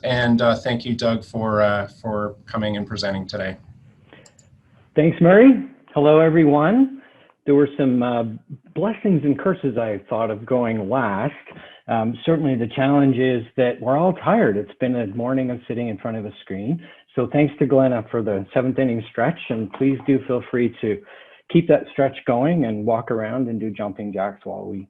And thank you, Doug, for coming and presenting today. Thanks, Murray. Hello, everyone. There were some blessings and curses I thought of going last. Certainly the challenge is that we're all tired. It's been a morning of sitting in front of a screen. So thanks to Glenna for the 7th inning stretch, and please do feel free to keep that stretch going and walk around and do jumping jacks while we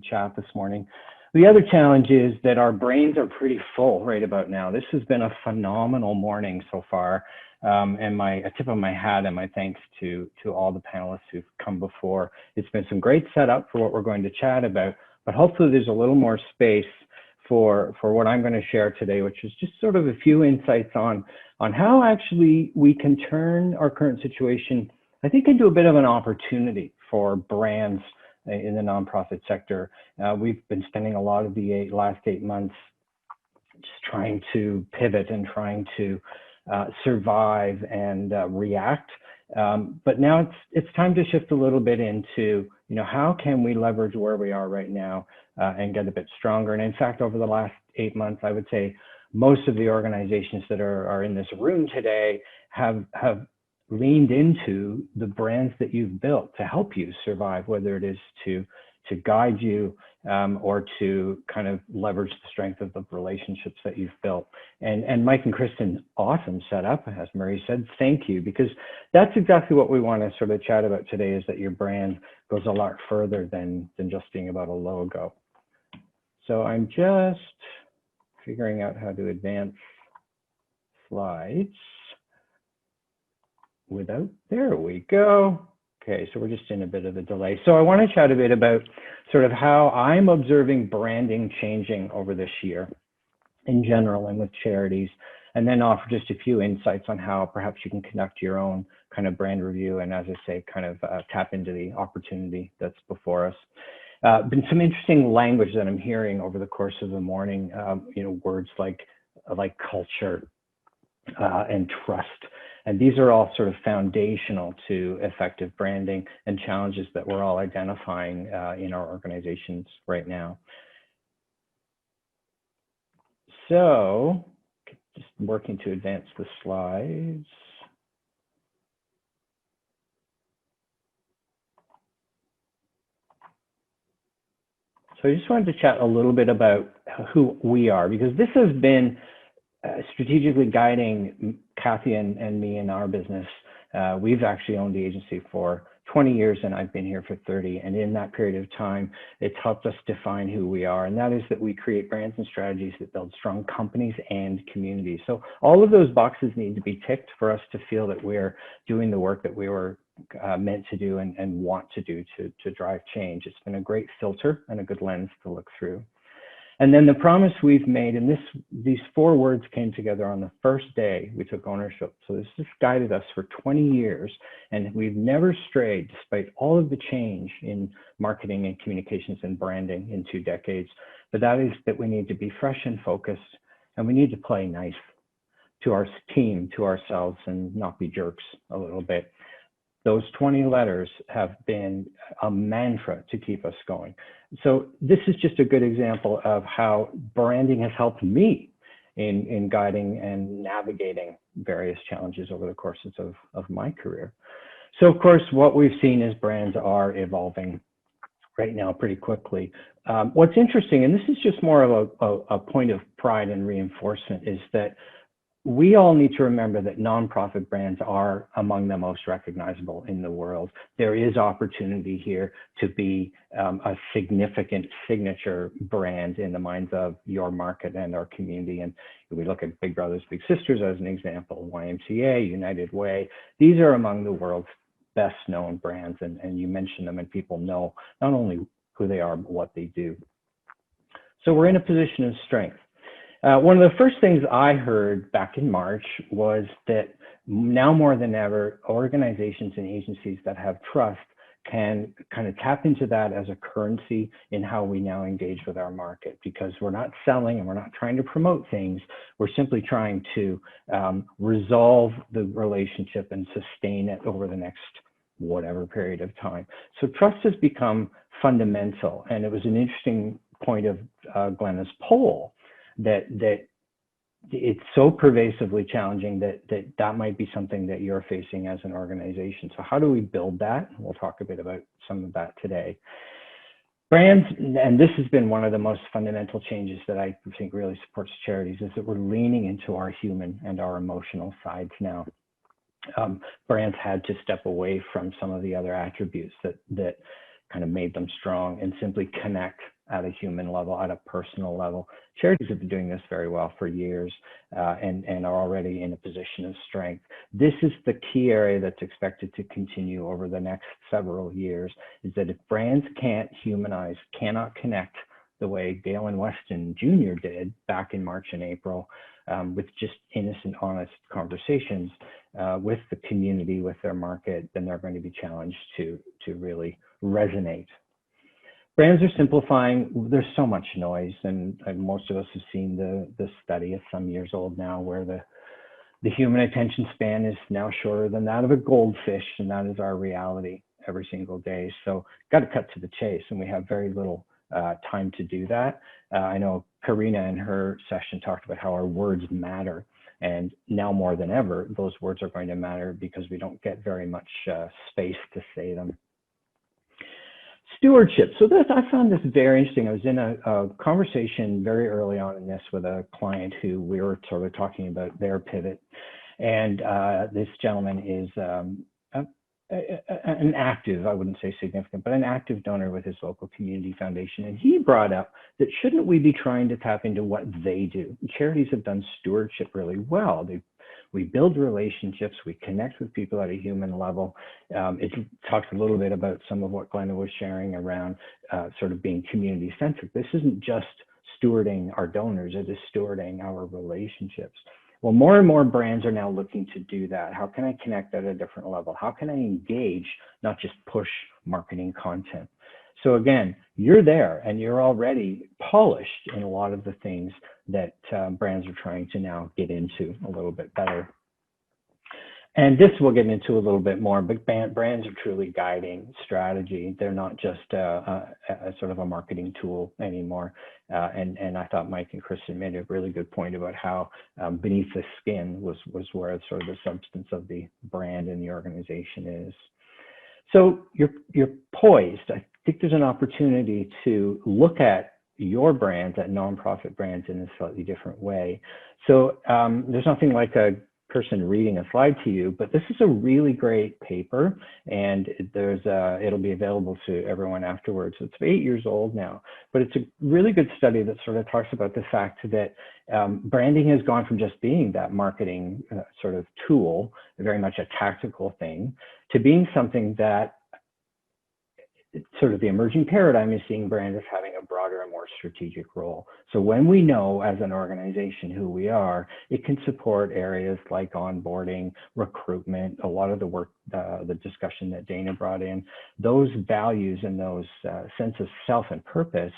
chat this morning. The other challenge is that our brains are pretty full right about now. This has been a phenomenal morning so far. And a tip of my hat and my thanks to all the panelists who've come before. It's been some great setup for what we're going to chat about, but hopefully there's a little more space for what I'm going to share today, which is just sort of a few insights on how actually we can turn our current situation, I think, into a bit of an opportunity for brands in the nonprofit sector. We've been spending a lot of the last 8 months just trying to pivot and trying to survive and react. But now it's time to shift a little bit into, how can we leverage where we are right now and get a bit stronger? And in fact, over the last 8 months, I would say most of the organizations that are in this room today have leaned into the brands that you've built to help you survive, whether it is to guide you or to kind of leverage the strength of the relationships that you've built. And Mike and Kristen, awesome setup, as Murray said, thank you, because that's exactly what we want to sort of chat about today, is that your brand goes a lot further than just being about a logo. So I'm just figuring out how to advance slides there we go. Okay, so we're just in a bit of a delay. So I want to chat a bit about sort of how I'm observing branding changing over this year in general and with Charities, and then offer just a few insights on how perhaps you can conduct your own kind of brand review and, as I say, kind of tap into the opportunity that's before us. Been some interesting language that I'm hearing over the course of the morning, words like culture and trust. And these are all sort of foundational to effective branding and challenges that we're all identifying in our organizations right now. So just working to advance the slides. So I just wanted to chat a little bit about who we are, because this has been strategically guiding Kathy and me in our business. We've actually owned the agency for 20 years and I've been here for 30. And in that period of time, it's helped us define who we are. And that is that we create brands and strategies that build strong companies and communities. So all of those boxes need to be ticked for us to feel that we're doing the work that we were meant to do and want to do to drive change. It's been a great filter and a good lens to look through. And then the promise we've made, and these 4 words came together on the first day we took ownership. So this has guided us for 20 years, and we've never strayed despite all of the change in marketing and communications and branding in 2 decades. But that is that we need to be fresh and focused, and we need to play nice to our team, to ourselves, and not be jerks a little bit. Those 20 letters have been a mantra to keep us going. So this is just a good example of how branding has helped me in guiding and navigating various challenges over the courses of my career. So of course, what we've seen is brands are evolving right now pretty quickly. What's interesting, and this is just more of a point of pride and reinforcement, is that we all need to remember that nonprofit brands are among the most recognizable in the world. There is opportunity here to be a significant signature brand in the minds of your market and our community. And we look at Big Brothers Big Sisters as an example, YMCA, United Way. These are among the world's best known brands, and you mention them and people know not only who they are, but what they do. So we're in a position of strength. One of the first things I heard back in March was that now more than ever, organizations and agencies that have trust can kind of tap into that as a currency in how we now engage with our market, because we're not selling and we're not trying to promote things. We're simply trying to resolve the relationship and sustain it over the next whatever period of time. So trust has become fundamental. And it was an interesting point of Glenna's poll that it's so pervasively challenging that might be something that you're facing as an organization. So how do we build that? We'll talk a bit about some of that today. Brands, and this has been one of the most fundamental changes that I think really supports Charities, is that we're leaning into our human and our emotional sides now. Brands had to step away from some of the other attributes that kind of made them strong and simply connect at a human level, at a personal level. Charities have been doing this very well for years and are already in a position of strength. This is the key area that's expected to continue over the next several years, is that if brands can't humanize, cannot connect the way Dale and Weston Jr. did back in March and April, with just innocent, honest conversations with the community, with their market, then they're going to be challenged to really resonate. Brands are simplifying. There's so much noise, and most of us have seen the study. It's some years old now, where the human attention span is now shorter than that of a goldfish, and that is our reality every single day. So got to cut to the chase, and we have very little time to do that. I know Karina in her session talked about how our words matter, and now more than ever, those words are going to matter because we don't get very much space to say them. Stewardship. So I found this very interesting. I was in a conversation very early on in this with a client who we were sort of talking about their pivot. And this gentleman is an active, I wouldn't say significant, but an active donor with his local community foundation. And he brought up that shouldn't we be trying to tap into what they do? Charities have done stewardship really well. We build relationships, we connect with people at a human level. It talks a little bit about some of what Glenda was sharing around sort of being community centric. This isn't just stewarding our donors, it is stewarding our relationships. Well, more and more brands are now looking to do that. How can I connect at a different level? How can I engage, not just push marketing content? So again, you're there and you're already polished in a lot of the things that brands are trying to now get into a little bit better. And this we'll get into a little bit more, but brands are truly guiding strategy. They're not just a sort of a marketing tool anymore. And I thought Mike and Kristen made a really good point about how beneath the skin was where sort of the substance of the brand and the organization is. So you're poised. I think there's an opportunity to look at your brands, at nonprofit brands, in a slightly different way. So there's nothing like a person reading a slide to you, but this is a really great paper, and it'll be available to everyone afterwards. It's 8 years old now, but it's a really good study that sort of talks about the fact that branding has gone from just being that marketing sort of tool, very much a tactical thing, to being something that sort of the emerging paradigm is seeing brands as having a broader and more strategic role. So when we know as an organization who we are, it can support areas like onboarding, recruitment, a lot of the work, the discussion that Dana brought in. Those values and those sense of self and purpose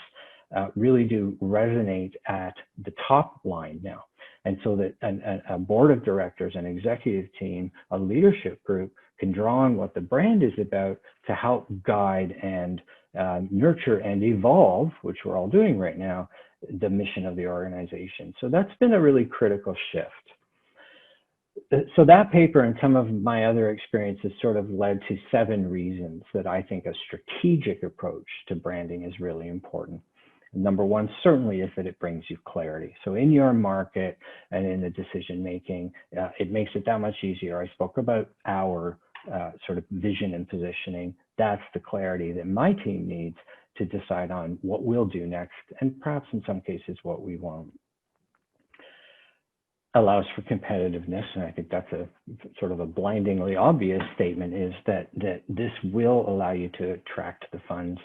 really do resonate at the top line now. And so that a board of directors, an executive team, a leadership group can draw on what the brand is about to help guide and nurture and evolve, which we're all doing right now, the mission of the organization. So that's been a really critical shift. So that paper and some of my other experiences sort of led to 7 reasons that I think a strategic approach to branding is really important. Number one, certainly, is that it brings you clarity. So in your market and in the decision making, it makes it that much easier. I spoke about our sort of vision and positioning. That's the clarity that my team needs to decide on what we'll do next, and perhaps in some cases what we won't. Allows for competitiveness, and I think that's a sort of a blindingly obvious statement, is that this will allow you to attract the funds.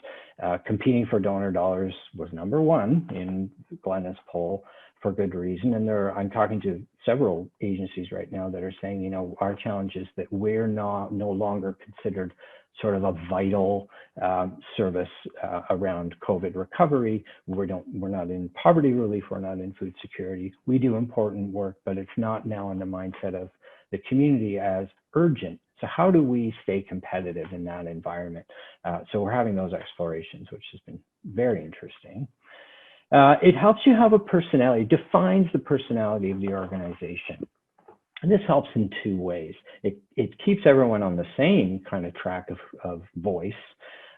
Competing for donor dollars was number 1 in Glenda's poll for good reason, and I'm talking to several agencies right now that are saying, you know, our challenge is that we're no longer considered sort of a vital service around COVID recovery. We're not in poverty relief, we're not in food security. We do important work, but it's not now in the mindset of the community as urgent. So how do we stay competitive in that environment? So we're having those explorations, which has been very interesting. It helps you have a personality, defines the personality of the organization. And this helps in two ways. It keeps everyone on the same kind of track of voice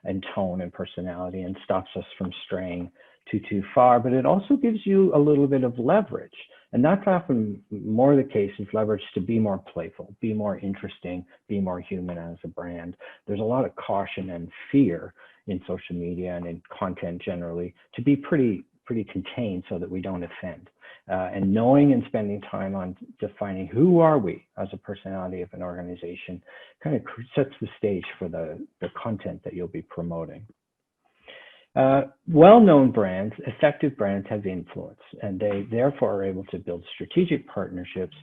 and tone and personality and stops us from straying too far, but it also gives you a little bit of leverage. And that's often more the case, is leverage to be more playful, be more interesting, be more human as a brand. There's a lot of caution and fear in social media and in content generally to be pretty contained so that we don't offend. And knowing and spending time on defining who are we as a personality of an organization kind of sets the stage for the content that you'll be promoting. Well-known brands, effective brands have influence, and they therefore are able to build strategic partnerships,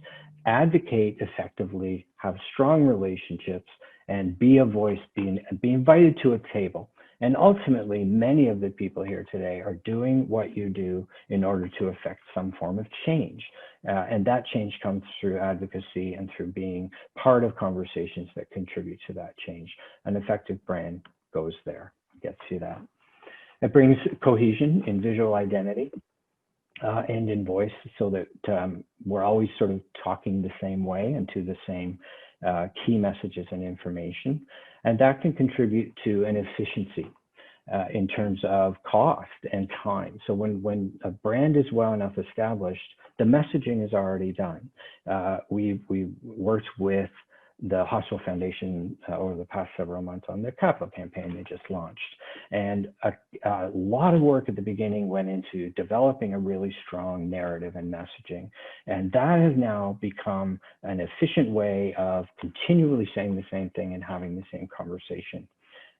advocate effectively, have strong relationships, and be a voice, be invited to a table. And ultimately, many of the people here today are doing what you do in order to affect some form of change. And that change comes through advocacy and through being part of conversations that contribute to that change. An effective brand goes there, gets you that. It brings cohesion in visual identity and in voice, so that we're always sort of talking the same way and to the same key messages and information. And that can contribute to an efficiency in terms of cost and time. So when a brand is well enough established, the messaging is already done. We've worked with the Hospital Foundation over the past several months on their capital campaign they just launched. And a lot of work at the beginning went into developing a really strong narrative and messaging. And that has now become an efficient way of continually saying the same thing and having the same conversation.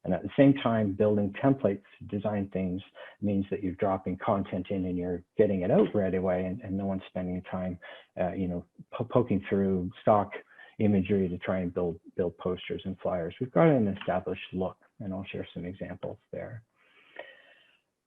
And at the same time, building templates to design things means that you're dropping content in and you're getting it out right away, and no one's spending time, poking through stock imagery to try and build posters and flyers. We've got an established look, and I'll share some examples there.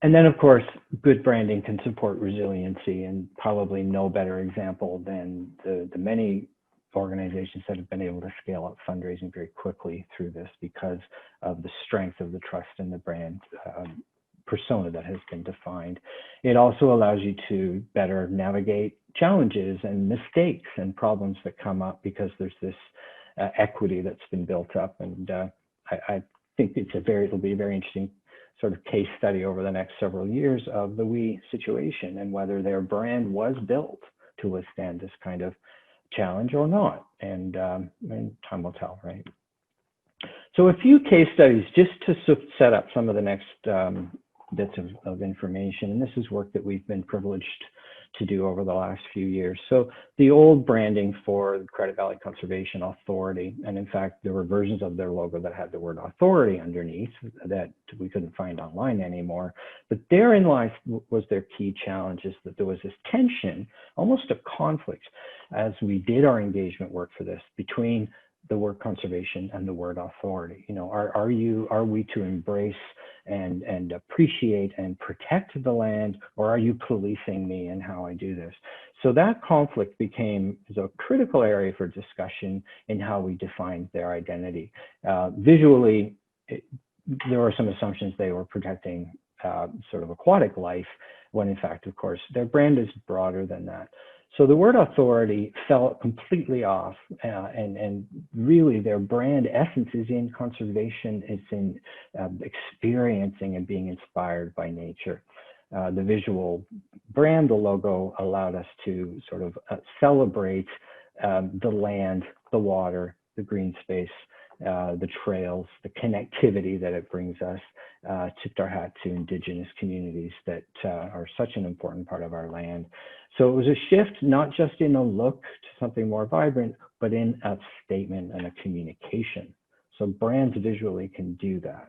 And then, of course, good branding can support resiliency, and probably no better example than the many organizations that have been able to scale up fundraising very quickly through this because of the strength of the trust in the brand persona that has been defined. It also allows you to better navigate challenges and mistakes and problems that come up because there's this equity that's been built up. And I think it'll be a very interesting sort of case study over the next several years of the We situation and whether their brand was built to withstand this kind of challenge or not. And time will tell, right? So a few case studies just to set up some of the next bits of information. And this is work that we've been privileged to do over the last few years. So the old branding for the Credit Valley Conservation Authority, and in fact, there were versions of their logo that had the word authority underneath that we couldn't find online anymore. But therein lies was their key challenge, is that there was this tension, almost a conflict, as we did our engagement work for this, between the word conservation and the word authority. Are we to embrace and appreciate and protect the land, or are you policing me and how I do this? So that conflict became a critical area for discussion in how we defined their identity. Visually, there were some assumptions they were protecting sort of aquatic life, when in fact, of course, their brand is broader than that. So the word authority fell completely off, and really their brand essence is in conservation. It's in experiencing and being inspired by nature. The visual brand, the logo, allowed us to sort of celebrate the land, the water, the green space, the trails, the connectivity that it brings us. Tipped our hat to Indigenous communities that are such an important part of our land. So it was a shift, not just in a look to something more vibrant, but in a statement and a communication. So brands visually can do that.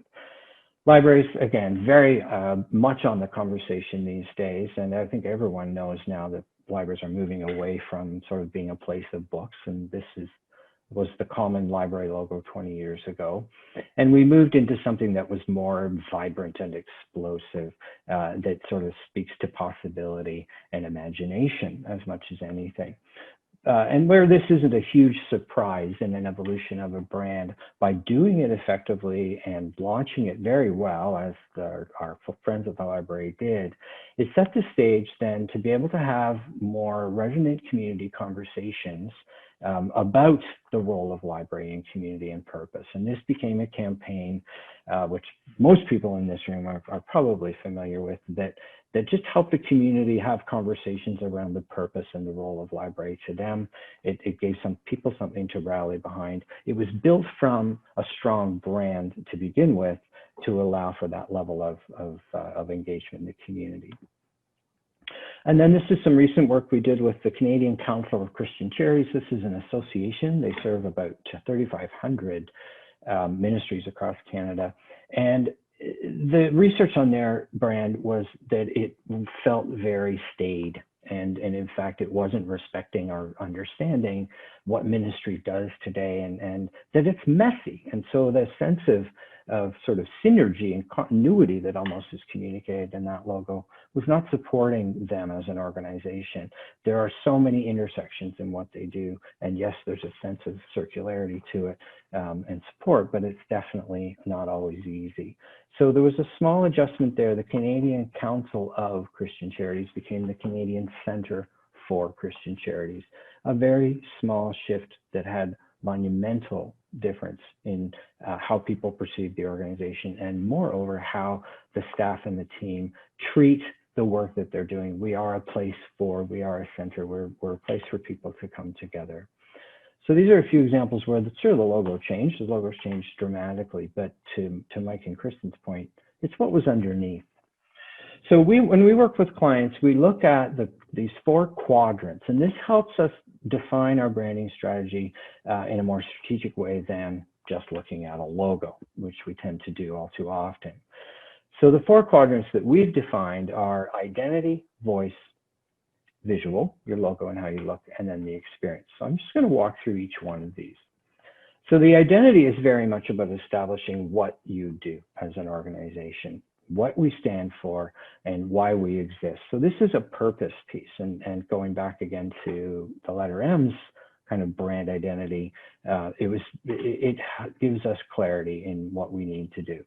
Libraries, again, very much on the conversation these days. And I think everyone knows now that libraries are moving away from sort of being a place of books. And this was the common library logo 20 years ago. And we moved into something that was more vibrant and explosive, that sort of speaks to possibility and imagination as much as anything. And where this isn't a huge surprise in an evolution of a brand, by doing it effectively and launching it very well, as our friends at the library did, it set the stage then to be able to have more resonant community conversations about the role of library and community and purpose. And this became a campaign, which most people in this room are probably familiar with, that just helped the community have conversations around the purpose and the role of library to them. It gave some people something to rally behind. It was built from a strong brand to begin with to allow for that level of engagement in the community. And then this is some recent work we did with the Canadian Council of Christian Cherries. This is an association. They serve about 3,500 ministries across Canada. And the research on their brand was that it felt very staid. And in fact, it wasn't respecting or understanding what ministry does today, and that it's messy. And so the sense of sort of synergy and continuity that almost is communicated in that logo was not supporting them as an organization. There are so many intersections in what they do. And yes, there's a sense of circularity to it and support, but it's definitely not always easy. So there was a small adjustment there. The Canadian Council of Christian Charities became the Canadian Center for Christian Charities, a very small shift that had monumental difference in how people perceive the organization, and moreover, how the staff and the team treat the work that they're doing. We are a place we are a center, we're a place for people to come together. So these are a few examples where the logo changed. The logo's changed dramatically, but to Mike and Kristen's point, it's what was underneath. So when we work with clients, we look at these 4 quadrants, and this helps us define our branding strategy in a more strategic way than just looking at a logo, which we tend to do all too often. So the 4 quadrants that we've defined are identity, voice, visual, your logo and how you look, and then the experience. So I'm just going to walk through each one of these. So the identity is very much about establishing what you do as an organization, what we stand for, and why we exist. So this is a purpose piece, and going back again to the letter M's kind of brand identity, it gives us clarity in what we need to do.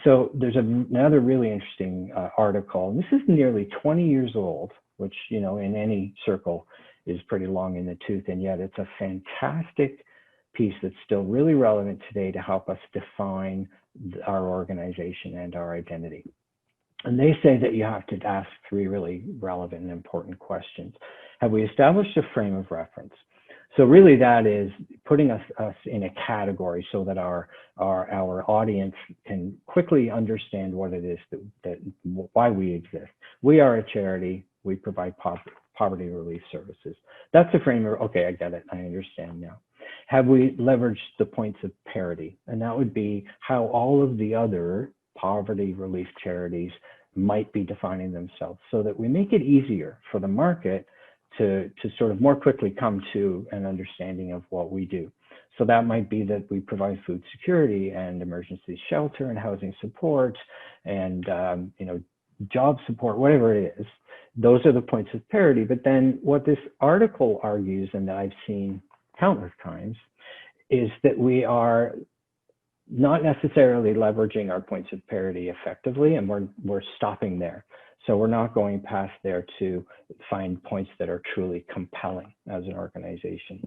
So there's another really interesting article, and this is nearly 20 years old, which, you know, in any circle is pretty long in the tooth, and yet it's a fantastic piece that's still really relevant today to help us define our organization and our identity. And they say that you have to ask 3 really relevant and important questions. Have we established a frame of reference? So really that is putting us in a category so that our audience can quickly understand what it is why we exist. We are a charity. We provide poverty relief services. That's the framework. Okay, I get it. I understand now. Have we leveraged the points of parity? And that would be how all of the other poverty relief charities might be defining themselves, so that we make it easier for the market to sort of more quickly come to an understanding of what we do. So that might be that we provide food security and emergency shelter and housing support and job support, whatever it is. Those are the points of parity. But then what this article argues, and that I've seen countless times, is that we are not necessarily leveraging our points of parity effectively, and we're stopping there. So we're not going past there to find points that are truly compelling as an organization.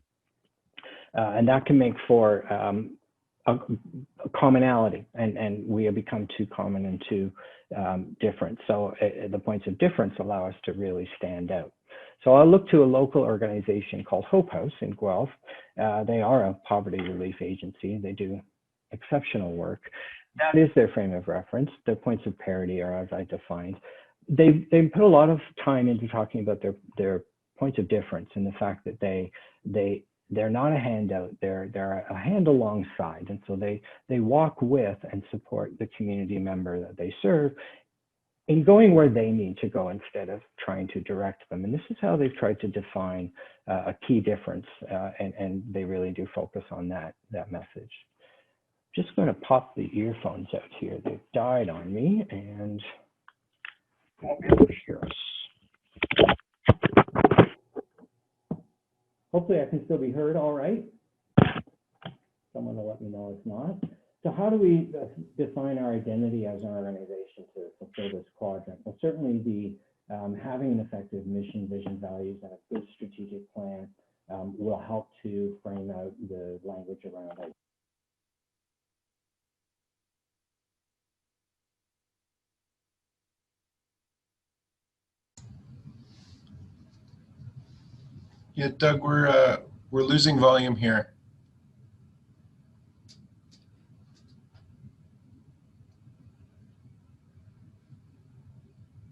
And that can make for a commonality, and we have become too common and too different. So the points of difference allow us to really stand out. So I'll look to a local organization called Hope House in Guelph. They are a poverty relief agency. They do exceptional work. That is their frame of reference. Their points of parity are as I defined. They put a lot of time into talking about their points of difference, and the fact that they're not a handout, they're a hand alongside, and so they walk with and support the community member that they serve in going where they need to go instead of trying to direct them. And this is how they've tried to define a key difference, and they really do focus on that message. Just going to pop the earphones out here. They've died on me and won't be able to hear us. Hopefully I can still be heard all right. Someone will let me know if not. So how do we define our identity as an organization to fulfill this quadrant? Well, certainly having an effective mission, vision, values, and a good strategic plan will help to frame out the language around it. Yeah, Doug, we're losing volume here.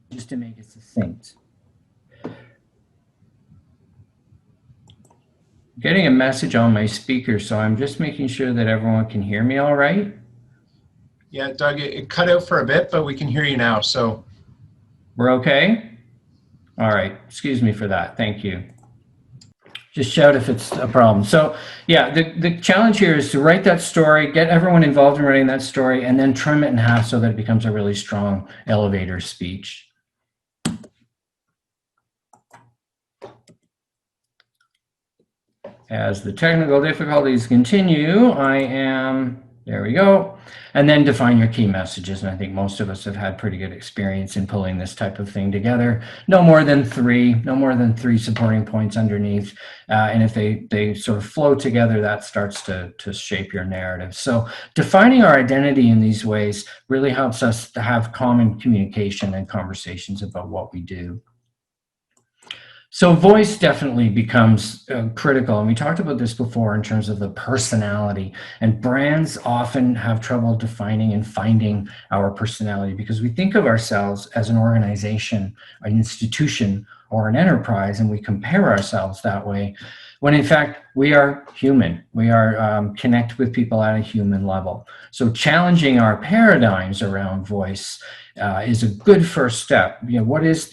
Just to make it succinct. Getting a message on my speaker, so I'm just making sure that everyone can hear me all right. Yeah, Doug, it cut out for a bit, but we can hear you now, so. We're okay? All right, excuse me for that, thank you. Just shout if it's a problem. So yeah, the challenge here is to write that story, get everyone involved in writing that story, and then trim it in half so that it becomes a really strong elevator speech. As the technical difficulties continue, there we go. And then define your key messages. And I think most of us have had pretty good experience in pulling this type of thing together. No more than three supporting points underneath. And if they sort of flow together, that starts to shape your narrative. So defining our identity in these ways really helps us to have common communication and conversations about what we do. So voice definitely becomes critical, and we talked about this before in terms of the personality, and brands often have trouble defining and finding our personality because we think of ourselves as an organization, an institution, or an enterprise, and we compare ourselves that way, when in fact we are human. We are connect with people at a human level. So challenging our paradigms around voice is a good first step. You know, what is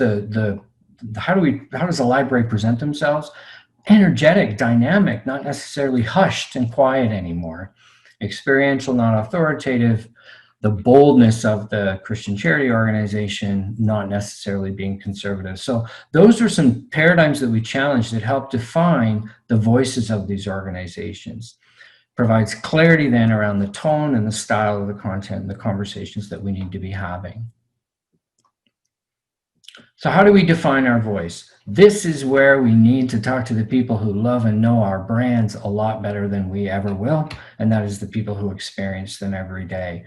how does a library present themselves? Energetic, dynamic, not necessarily hushed and quiet anymore. Experiential, not authoritative. The boldness of the Christian charity organization, not necessarily being conservative. So those are some paradigms that we challenge that help define the voices of these organizations. Provides clarity then around the tone and the style of the content and the conversations that we need to be having. So how do we define our voice? This is where we need to talk to the people who love and know our brands a lot better than we ever will, and that is the people who experience them every day.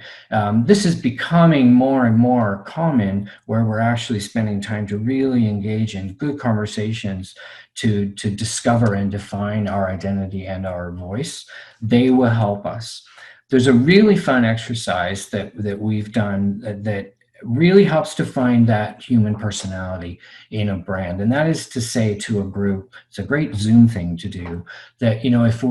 This is becoming more and more common, where we're actually spending time to really engage in good conversations to discover and define our identity and our voice. They will help us. There's a really fun exercise that we've done that really helps to find that human personality in a brand. And that is to say to a group, it's a great Zoom thing to do, that, you know, if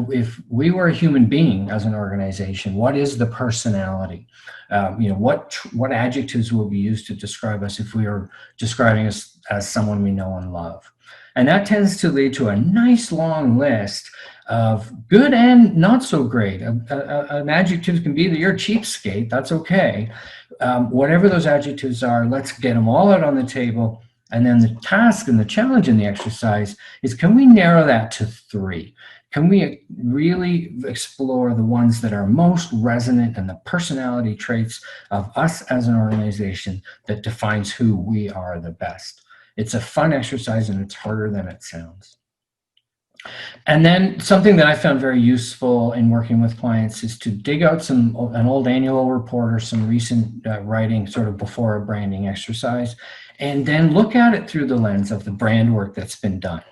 we were a human being as an organization, what is the personality? You know, what adjectives will be used to describe us if we are describing us as someone we know and love? And that tends to lead to a nice long list of good and not so great. An adjective can be that you're a cheapskate, that's okay. Whatever those adjectives are, let's get them all out on the table. And then the task and the challenge in the exercise is, can we narrow that to 3? Can we really explore the ones that are most resonant and the personality traits of us as an organization that defines who we are the best? It's a fun exercise and it's harder than it sounds. And then something that I found very useful in working with clients is to dig out an old annual report or some recent writing sort of before a branding exercise, and then look at it through the lens of the brand work that's been done,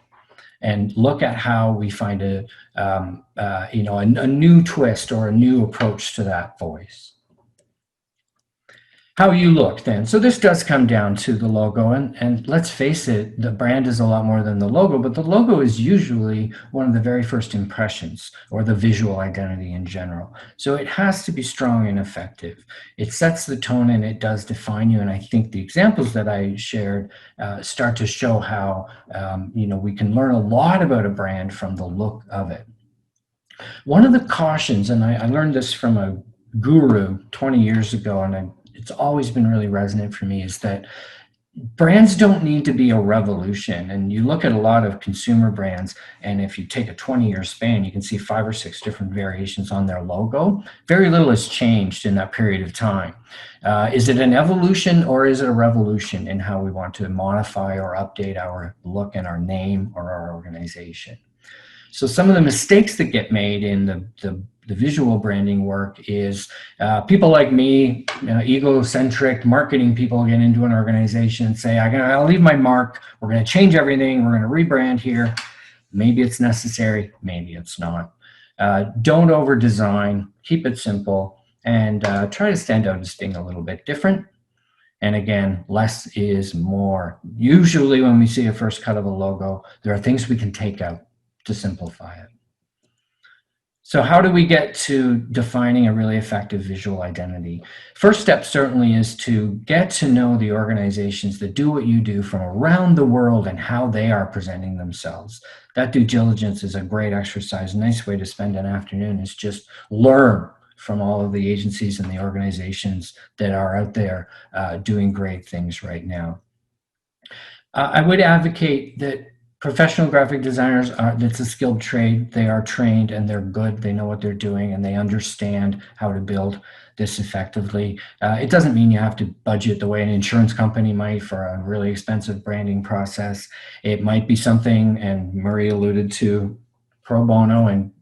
and look at how we find a new twist or a new approach to that voice. How you look then. So this does come down to the logo, and let's face it, the brand is a lot more than the logo, but the logo is usually one of the very first impressions, or the visual identity in general. So it has to be strong and effective. It sets the tone and it does define you. And I think the examples that I shared start to show how we can learn a lot about a brand from the look of it. One of the cautions, and I learned this from a guru 20 years ago, and it's always been really resonant for me, is that brands don't need to be a revolution. And you look at a lot of consumer brands, and if you take a 20-year span, you can see 5 or 6 different variations on their logo. Very little has changed in that period of time. Is it an evolution or is it a revolution in how we want to modify or update our look and our name or our organization? So some of the mistakes that get made in the visual branding work is people like me, egocentric marketing people, get into an organization and say, I'll leave my mark. We're going to change everything. We're going to rebrand here. Maybe it's necessary. Maybe it's not. Don't over design. Keep it simple and try to stand out as being a little bit different. And again, less is more. Usually when we see a first cut of a logo, there are things we can take out to simplify it. So how do we get to defining a really effective visual identity? First step certainly is to get to know the organizations that do what you do from around the world and how they are presenting themselves. That due diligence is a great exercise. A nice way to spend an afternoon is just learn from all of the agencies and the organizations that are out there doing great things right now. I would advocate that professional graphic designers it's a skilled trade. They are trained and they're good. They know what they're doing and they understand how to build this effectively. It doesn't mean you have to budget the way an insurance company might for a really expensive branding process. It might be something, and Murray alluded to pro bono and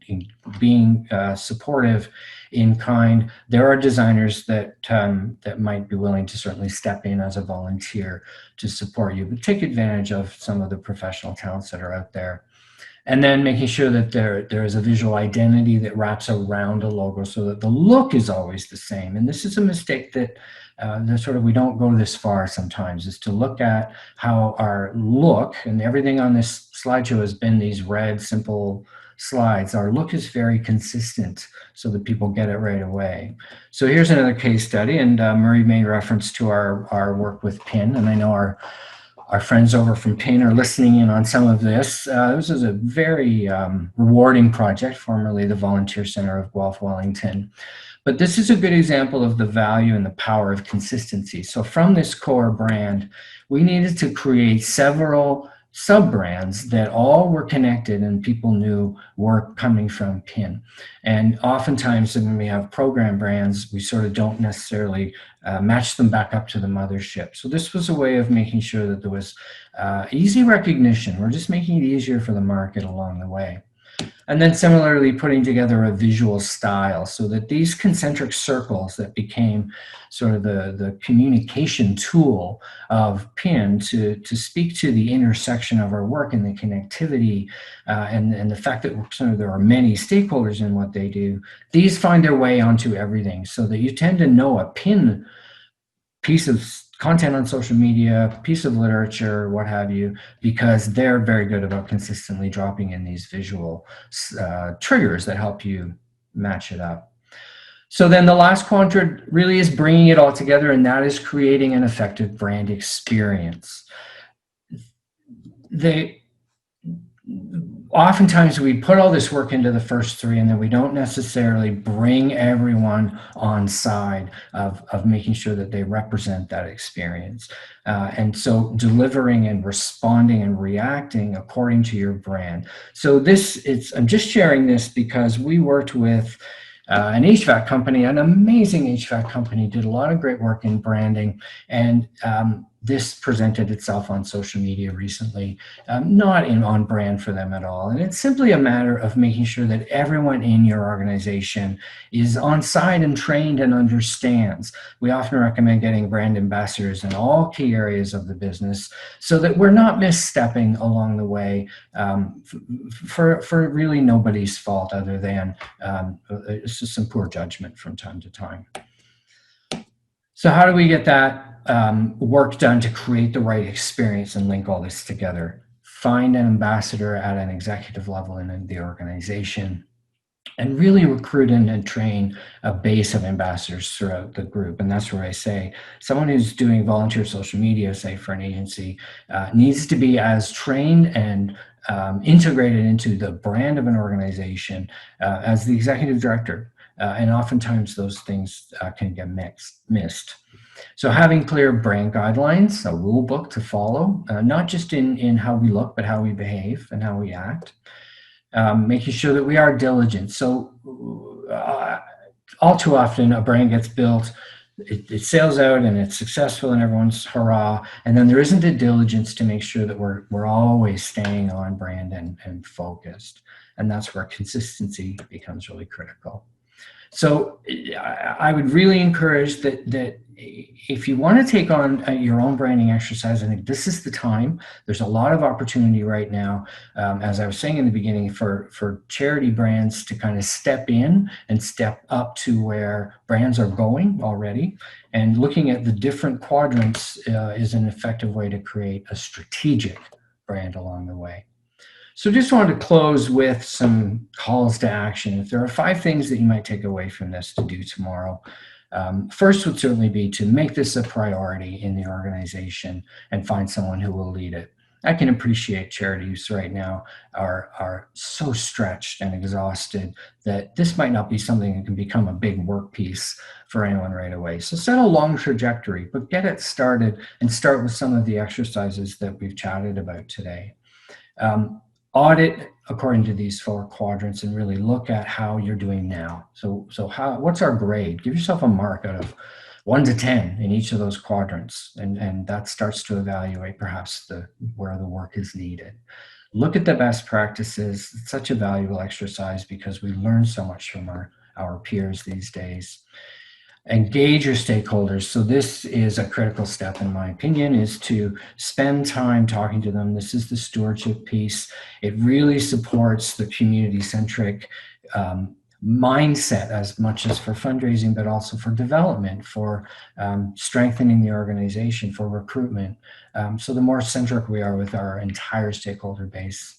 being supportive in kind. There are designers that might be willing to certainly step in as a volunteer to support you, but take advantage of some of the professional talents that are out there. And then making sure that there is a visual identity that wraps around a logo so that the look is always the same. And this is a mistake that we don't go this far sometimes, is to look at how our look, and everything on this slideshow has been these red, simple slides. Our look is very consistent so that people get it right away. So here's another case study, and Murray made reference to our work with PIN, and I know our friends over from PIN are listening in on some of this. This is a very rewarding project, formerly the Volunteer Center of Guelph Wellington. But this is a good example of the value and the power of consistency. So from this core brand, we needed to create several sub-brands that all were connected and people knew were coming from PIN. And oftentimes when we have program brands, we sort of don't necessarily match them back up to the mothership. So this was a way of making sure that there was easy recognition. We're just making it easier for the market along the way. And then similarly putting together a visual style so that these concentric circles that became sort of the communication tool of PIN to speak to the intersection of our work and the connectivity and the fact that sort of there are many stakeholders in what they do, these find their way onto everything so that you tend to know a PIN piece of content on social media, piece of literature, what have you, because they're very good about consistently dropping in these visual triggers that help you match it up. So then the last quadrant really is bringing it all together, and that is creating an effective brand experience. Oftentimes we put all this work into the first three, and then we don't necessarily bring everyone on side of making sure that they represent that experience. And so delivering and responding and reacting according to your brand. So I'm just sharing this because we worked with an HVAC company, an amazing HVAC company, did a lot of great work in branding, and this presented itself on social media recently, not on brand for them at all. And it's simply a matter of making sure that everyone in your organization is on side and trained and understands. We often recommend getting brand ambassadors in all key areas of the business so that we're not misstepping along the way for really nobody's fault other than it's just some poor judgment from time to time. So how do we get that work done to create the right experience and link all this together? Find an ambassador at an executive level in the organization and really recruit and train a base of ambassadors throughout the group. And that's where I say someone who's doing volunteer social media, say for an agency, needs to be as trained and integrated into the brand of an organization as the executive director. And oftentimes those things can get missed. So having clear brand guidelines, a rule book to follow, not just in how we look, but how we behave and how we act. Making sure that we are diligent. So all too often a brand gets built, it sails out and it's successful and everyone's hurrah. And then there isn't a diligence to make sure that we're always staying on brand and focused. And that's where consistency becomes really critical. So I would really encourage that if you want to take on your own branding exercise, I think this is the time. There's a lot of opportunity right now, as I was saying in the beginning, for charity brands to kind of step in and step up to where brands are going already. And looking at the different quadrants is an effective way to create a strategic brand along the way. So just wanted to close with some calls to action. If there are 5 things that you might take away from this to do tomorrow, first would certainly be to make this a priority in the organization and find someone who will lead it. I can appreciate charities right now are so stretched and exhausted that this might not be something that can become a big work piece for anyone right away. So set a long trajectory, but get it started and start with some of the exercises that we've chatted about today. Audit according to these 4 quadrants and really look at how you're doing now. So what's our grade? Give yourself a mark out of 1 to 10 in each of those quadrants, and that starts to evaluate perhaps where the work is needed. Look at the best practices. It's such a valuable exercise because we learn so much from our peers these days. Engage your stakeholders. So this is a critical step, in my opinion, is to spend time talking to them. This is the stewardship piece. It really supports the community-centric mindset as much as for fundraising, but also for development, for strengthening the organization, for recruitment. So the more centric we are with our entire stakeholder base,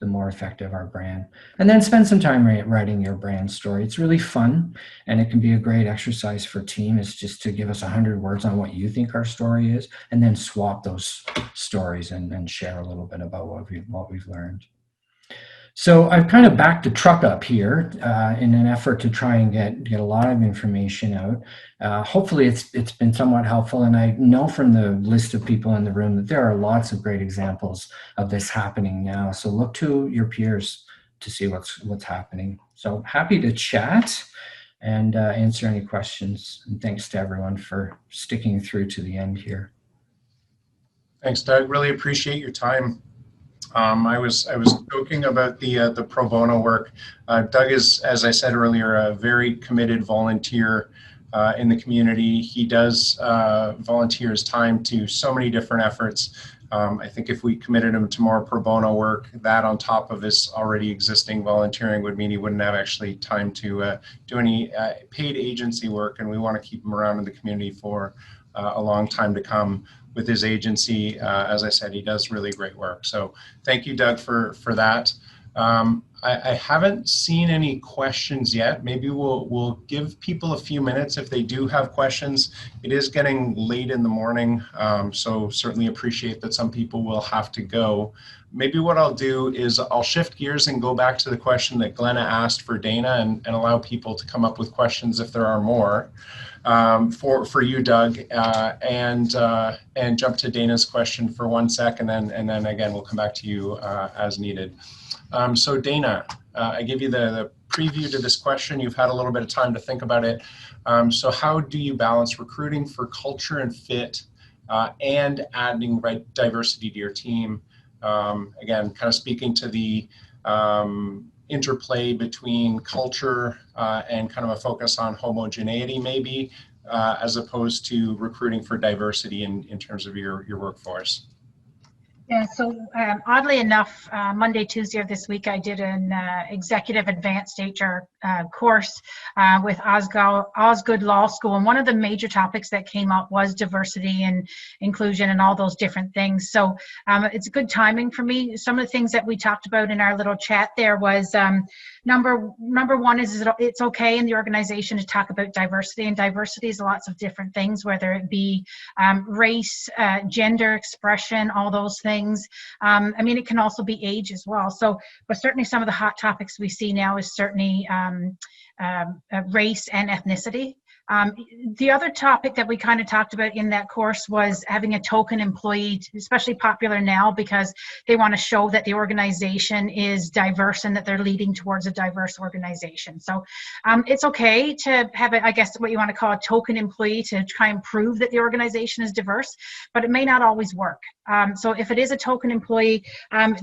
the more effective our brand. And then spend some time writing your brand story. It's really fun, and it can be a great exercise for team, is just to give us 100 words on what you think our story is, and then swap those stories and share a little bit about what we've learned. So I've kind of backed the truck up here in an effort to try and get a lot of information out. Hopefully it's been somewhat helpful, and I know from the list of people in the room that there are lots of great examples of this happening now. So look to your peers to see what's happening. So happy to chat and answer any questions. And thanks to everyone for sticking through to the end here. Thanks, Doug. Really appreciate your time. I was joking about the pro bono work. Doug is, as I said earlier, a very committed volunteer in the community. He does volunteer his time to so many different efforts. I think if we committed him to more pro bono work, that on top of his already existing volunteering would mean he wouldn't have actually time to do any paid agency work, and we want to keep him around in the community for a long time to come. With his agency, as I said, he does really great work. So thank you, Doug, for that. I haven't seen any questions yet. Maybe we'll give people a few minutes if they do have questions. It is getting late in the morning, so certainly appreciate that some people will have to go. Maybe what I'll do is I'll shift gears and go back to the question that Glenna asked for Dana and allow people to come up with questions if there are more. For you, Doug, and jump to Dana's question for 1 sec, and then again we'll come back to you as needed. So Dana, I give you the preview to this question. You've had a little bit of time to think about it. So how do you balance recruiting for culture and fit and adding diversity to your team? Again, kind of speaking to the interplay between culture and kind of a focus on homogeneity maybe, as opposed to recruiting for diversity in terms of your workforce. Yeah, so oddly enough, Monday, Tuesday of this week, I did an executive advanced HR course with Osgood Law School. And one of the major topics that came up was diversity and inclusion and all those different things. So it's good timing for me. Some of the things that we talked about in our little chat there was number one is it's okay in the organization to talk about diversity, and diversity is lots of different things, whether it be race, gender expression, all those things. I mean, it can also be age as well. So, but certainly some of the hot topics we see now is certainly race and ethnicity. The other topic that we kind of talked about in that course was having a token employee, especially popular now because they want to show that the organization is diverse and that they're leading towards a diverse organization. So it's okay to have, I guess, what you want to call a token employee to try and prove that the organization is diverse, but it may not always work. So if it is a token employee,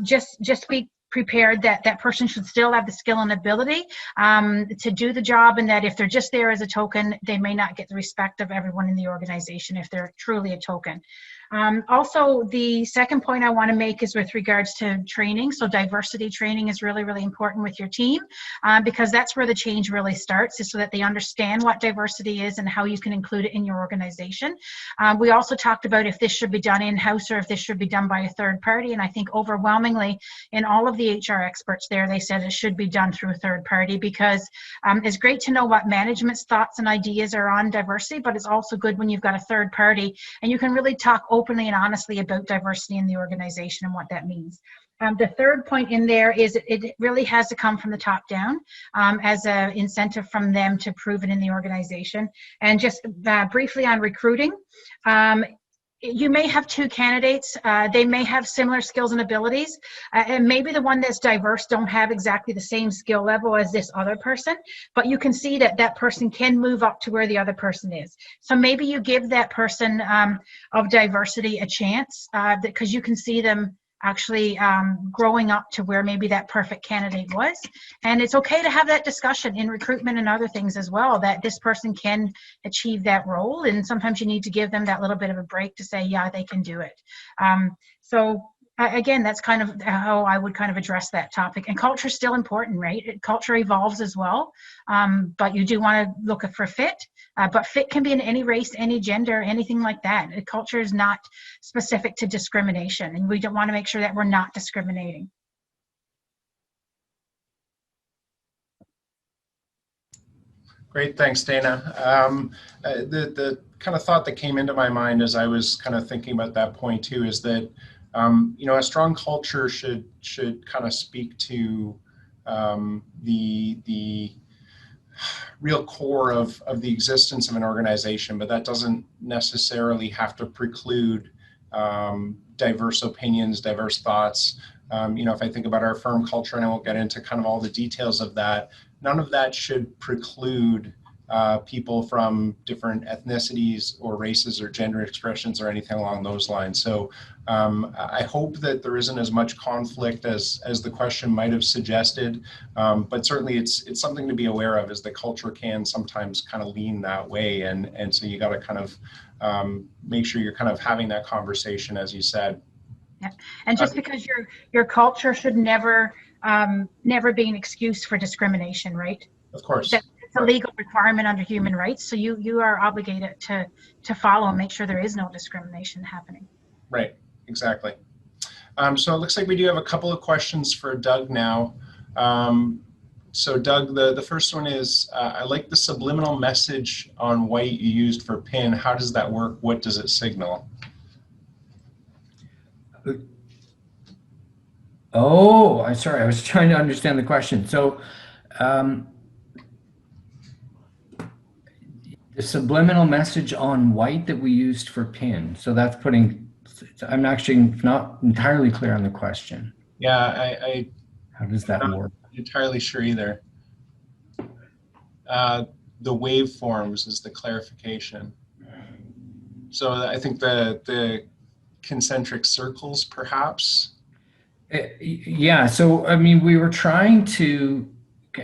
just be prepared that that person should still have the skill and ability to do the job, and that if they're just there as a token, they may not get the respect of everyone in the organization if they're truly a token. Also, the second point I want to make is with regards to training. So diversity training is really, really important with your team because that's where the change really starts, is so that they understand what diversity is and how you can include it in your organization. We also talked about if this should be done in-house or if this should be done by a third party. And I think overwhelmingly in all of the HR experts there, they said it should be done through a third party because it's great to know what management's thoughts and ideas are on diversity, but it's also good when you've got a third party and you can really talk openly and honestly about diversity in the organization and what that means. The third point in there is it really has to come from the top down as an incentive from them to prove it in the organization. And just briefly on recruiting, you may have two candidates. They may have similar skills and abilities, and maybe the one that's diverse don't have exactly the same skill level as this other person, but you can see that that person can move up to where the other person is. So maybe you give that person of diversity a chance because you can see them actually growing up to where maybe that perfect candidate was. And it's okay to have that discussion in recruitment and other things as well, that this person can achieve that role. And sometimes you need to give them that little bit of a break to say, yeah, they can do it. Again, that's kind of how I would kind of address that topic. And culture is still important, right? Culture evolves as well, but you do want to look for fit. But fit can be in any race, any gender, anything like that. Culture is not specific to discrimination, and we don't want to make sure that we're not discriminating. Great, thanks, Dana. The kind of thought that came into my mind as I was kind of thinking about that point too is that a strong culture should kind of speak to the real core of the existence of an organization, but that doesn't necessarily have to preclude diverse opinions, diverse thoughts. If I think about our firm culture, and I won't get into kind of all the details of that, none of that should preclude people from different ethnicities or races or gender expressions or anything along those lines. So I hope that there isn't as much conflict as the question might have suggested, but certainly it's something to be aware of, as the culture can sometimes kind of lean that way, and so you got to kind of make sure you're kind of having that conversation, as you said. Yeah. And just because your culture should never be an excuse for discrimination, right? Of course. It's a legal requirement under human rights, so you are obligated to follow and make sure there is no discrimination happening. Right, exactly. So it looks like we do have a couple of questions for Doug now. So Doug, the first one is, I like the subliminal message on white you used for PIN. How does that work? What does it signal? Oh, I'm sorry. I was trying to understand the question. So the subliminal message on white that we used for PIN. So that's I'm actually not entirely clear on the question. Yeah, how does that work? I'm not entirely sure either. The waveforms is the clarification. So I think the concentric circles, perhaps. Yeah, so I mean, we were trying to,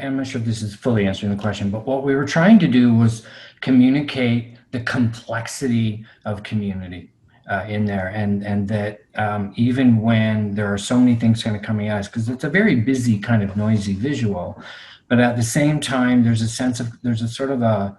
I'm not sure if this is fully answering the question, but what we were trying to do was communicate the complexity of community in there, and that even when there are so many things kind of coming at us, because it's a very busy kind of noisy visual, but at the same time, there's a sort of a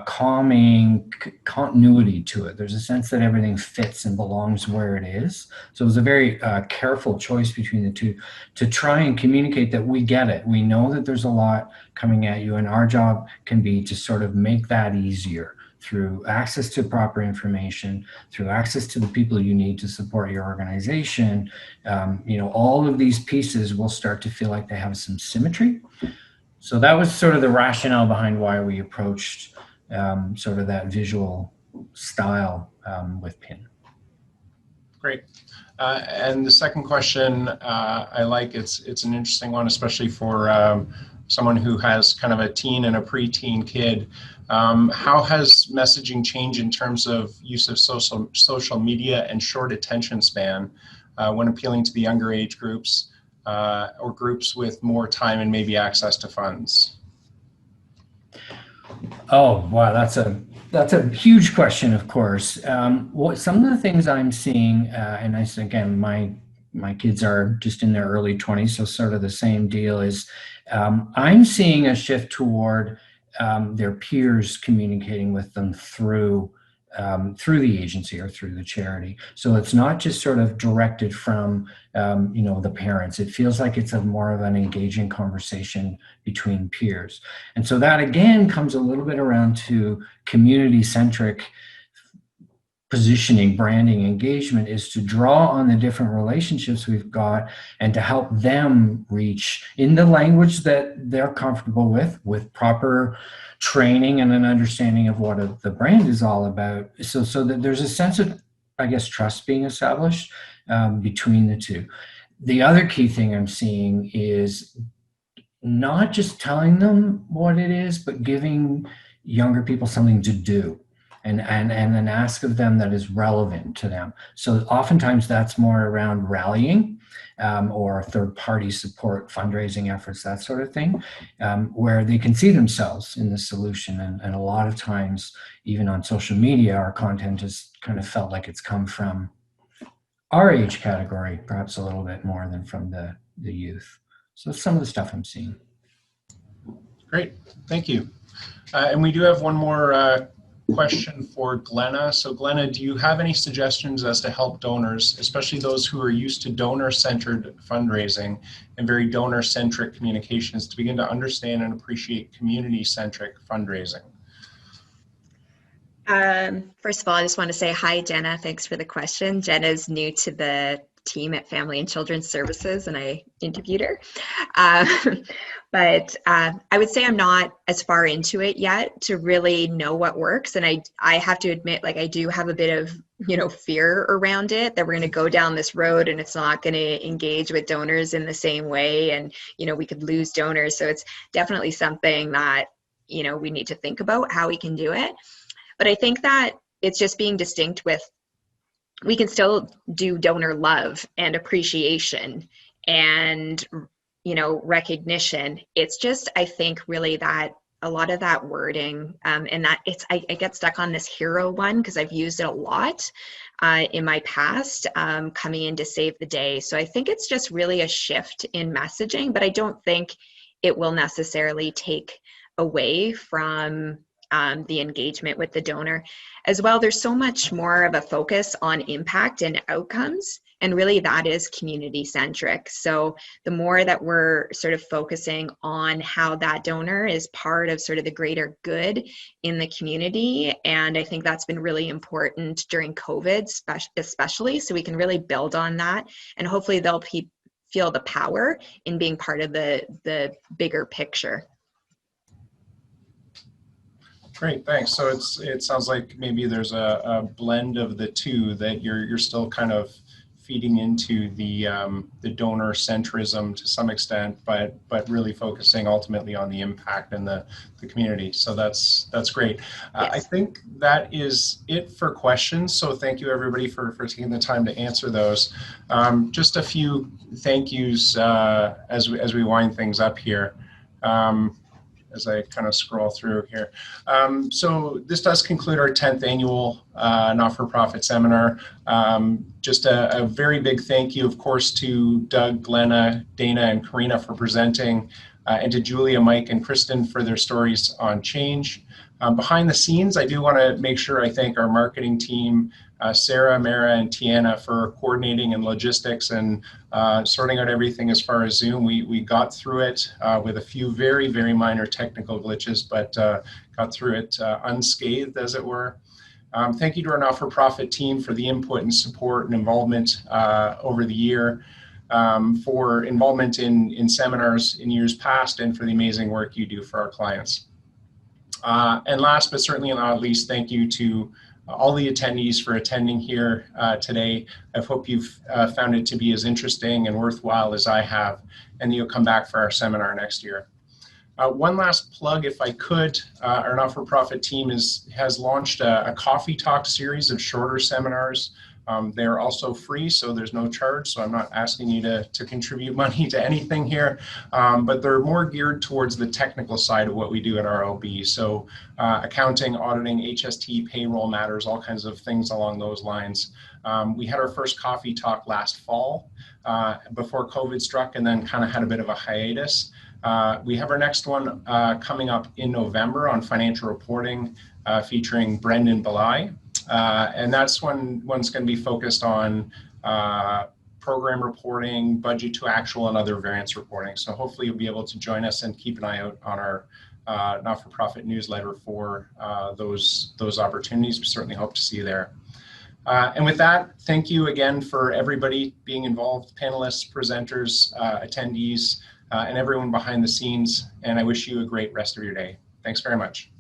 calming continuity to it. There's a sense that everything fits and belongs where it is. So it was a very careful choice between the two to try and communicate that we get it. We know that there's a lot coming at you, and our job can be to sort of make that easier through access to proper information, through access to the people you need to support your organization. All of these pieces will start to feel like they have some symmetry. So that was sort of the rationale behind why we approached sort of that visual style with PIN. Great. And the second question, I like, it's an interesting one, especially for someone who has kind of a teen and a preteen kid. How has messaging changed in terms of use of social media and short attention span when appealing to the younger age groups or groups with more time and maybe access to funds? Oh, wow, that's a huge question, of course. What some of the things I'm seeing, and again, my kids are just in their early 20s, so sort of the same deal is I'm seeing a shift toward their peers communicating with them through the agency or through the charity. So it's not just sort of directed from the parents. It feels like it's a more of an engaging conversation between peers. And so that again comes a little bit around to community-centric positioning, branding, engagement, is to draw on the different relationships we've got and to help them reach in the language that they're comfortable with proper training and an understanding of what the brand is all about. So that there's a sense of, I guess, trust being established between the two. The other key thing I'm seeing is not just telling them what it is, but giving younger people something to do and an ask of them that is relevant to them. So oftentimes that's more around rallying or third-party support, fundraising efforts, that sort of thing, where they can see themselves in the solution. And a lot of times, even on social media, our content has kind of felt like it's come from our age category, perhaps a little bit more than from the youth. So that's some of the stuff I'm seeing. Great, thank you. And we do have one more question for Glenna. So Glenna, do you have any suggestions as to help donors, especially those who are used to donor-centered fundraising and very donor-centric communications, to begin to understand and appreciate community-centric fundraising? First of all, I just want to say hi, Jenna. Thanks for the question. Jenna's new to the team at Family and Children's Services, and I interviewed her. But I would say I'm not as far into it yet to really know what works. And I have to admit, like, I do have a bit of, fear around it, that we're going to go down this road and it's not going to engage with donors in the same way. And, we could lose donors. So it's definitely something that, we need to think about how we can do it. But I think that it's just being distinct with, we can still do donor love and appreciation and, recognition. It's just, I think, really that a lot of that wording and that I get stuck on this hero one because I've used it a lot in my past coming in to save the day. So I think it's just really a shift in messaging, but I don't think it will necessarily take away from the engagement with the donor. As well, there's so much more of a focus on impact and outcomes, and really that is community-centric. So the more that we're sort of focusing on how that donor is part of sort of the greater good in the community, and I think that's been really important during COVID especially, so we can really build on that, and hopefully they'll feel the power in being part of the bigger picture. Great, thanks. So it sounds like maybe there's a blend of the two, that you're still kind of feeding into the donor centrism to some extent, but really focusing ultimately on the impact and the community. So that's great. Yes. I think that is it for questions. So thank you everybody for taking the time to answer those. Just a few thank yous as we wind things up here. As I kind of scroll through here. So this does conclude our 10th annual Not-for-Profit Seminar. Just a very big thank you, of course, to Doug, Glenna, Dana, and Karina for presenting, and to Julia, Mike, and Kristen for their stories on change. Behind the scenes, I do want to make sure I thank our marketing team, Sarah, Mara, and Tiana, for coordinating and logistics and sorting out everything as far as Zoom. We got through it with a few very, very minor technical glitches, but got through it unscathed, as it were. Thank you to our not-for-profit team for the input and support and involvement over the year, for involvement in seminars in years past, and for the amazing work you do for our clients. And last but certainly not least, thank you to all the attendees for attending here today. I hope you've found it to be as interesting and worthwhile as I have, and you'll come back for our seminar next year. One last plug, if I could, our not-for-profit team has launched a coffee talk series of shorter seminars. They're also free, so there's no charge, so I'm not asking you to contribute money to anything here, but they're more geared towards the technical side of what we do at RLB. So accounting, auditing, HST, payroll matters, all kinds of things along those lines. We had our first coffee talk last fall before COVID struck, and then kind of had a bit of a hiatus. We have our next one coming up in November on financial reporting, featuring Brendan Belay. And that's one's going to be focused on program reporting, budget to actual, and other variance reporting. So hopefully you'll be able to join us and keep an eye out on our not-for-profit newsletter for those opportunities. We certainly hope to see you there. And with that, thank you again for everybody being involved, panelists, presenters, attendees, and everyone behind the scenes. And I wish you a great rest of your day. Thanks very much.